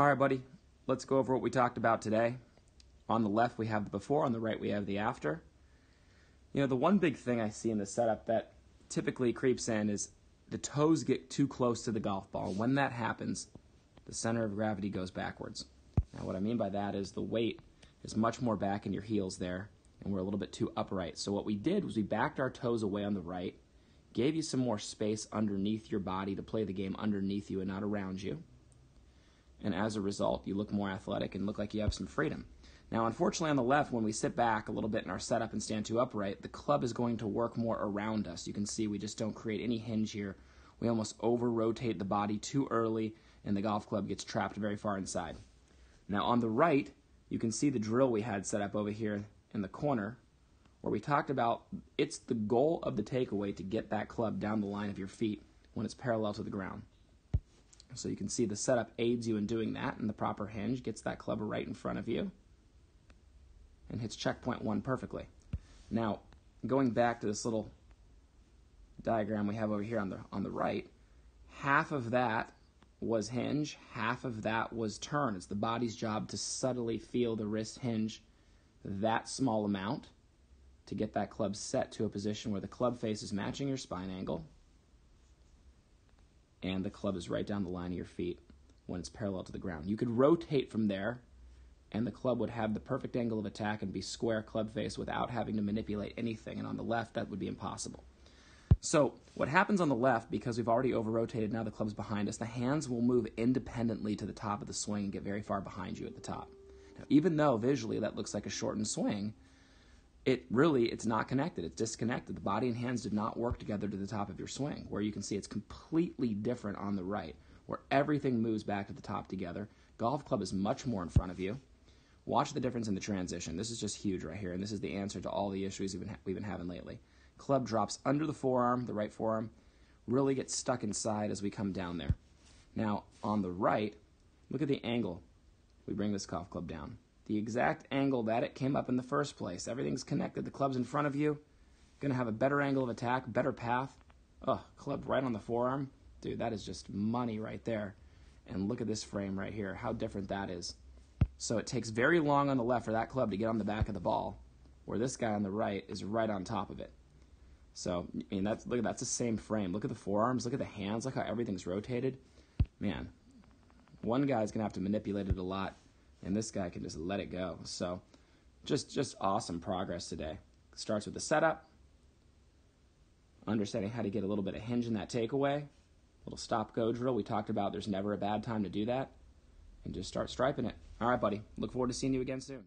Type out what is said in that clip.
All right, buddy, let's go over what we talked about today. On the left, we have the before. On the right, we have the after. You know, the one big thing I see in the setup that typically creeps in is the toes get too close to the golf ball. When that happens, the center of gravity goes backwards. Now, what I mean by that is the weight is much more back in your heels there, and we're a little bit too upright. So what we did was we backed our toes away on the right, gave you some more space underneath your body to play the game underneath you and not around you. And as a result, you look more athletic and look like you have some freedom. Now, unfortunately, on the left, when we sit back a little bit in our setup and stand too upright, the club is going to work more around us. You can see we just don't create any hinge here. We almost over-rotate the body too early, and the golf club gets trapped very far inside. Now, on the right, you can see the drill we had set up over here in the corner, where we talked about it's the goal of the takeaway to get that club down the line of your feet when it's parallel to the ground. So you can see the setup aids you in doing that, and the proper hinge gets that club right in front of you and hits checkpoint 1 perfectly. Now, going back to this little diagram we have over here on the right, half of that was hinge, half of that was turn. It's the body's job to subtly feel the wrist hinge that small amount to get that club set to a position where the club face is matching your spine angle and the club is right down the line of your feet when it's parallel to the ground. You could rotate from there, and the club would have the perfect angle of attack and be square club face without having to manipulate anything. And on the left, that would be impossible. So what happens on the left, because we've already over-rotated, now the club's behind us, the hands will move independently to the top of the swing and get very far behind you at the top. Now, even though visually that looks like a shortened swing, it's not connected. It's disconnected. The body and hands did not work together to the top of your swing, where you can see it's completely different on the right, where everything moves back to the top together. Golf club is much more in front of you. Watch the difference in the transition. This is just huge right here, and this is the answer to all the issues we've been having lately. Club drops under the forearm, the right forearm, really gets stuck inside as we come down there. Now, on the right, look at the angle we bring this golf club down. The exact angle that it came up in the first place. Everything's connected. The club's in front of you. Going to have a better angle of attack, better path. Oh, club right on the forearm. Dude, that is just money right there. And look at this frame right here, how different that is. So it takes very long on the left for that club to get on the back of the ball, where this guy on the right is right on top of it. So, I mean, that's the same frame. Look at the forearms, look at the hands, look how everything's rotated. Man, one guy's going to have to manipulate it a lot, and this guy can just let it go. So, just awesome progress today. Starts with the setup, understanding how to get a little bit of hinge in that takeaway, little stop-go drill. We talked about there's never a bad time to do that, and just start striping it. All right, buddy. Look forward to seeing you again soon.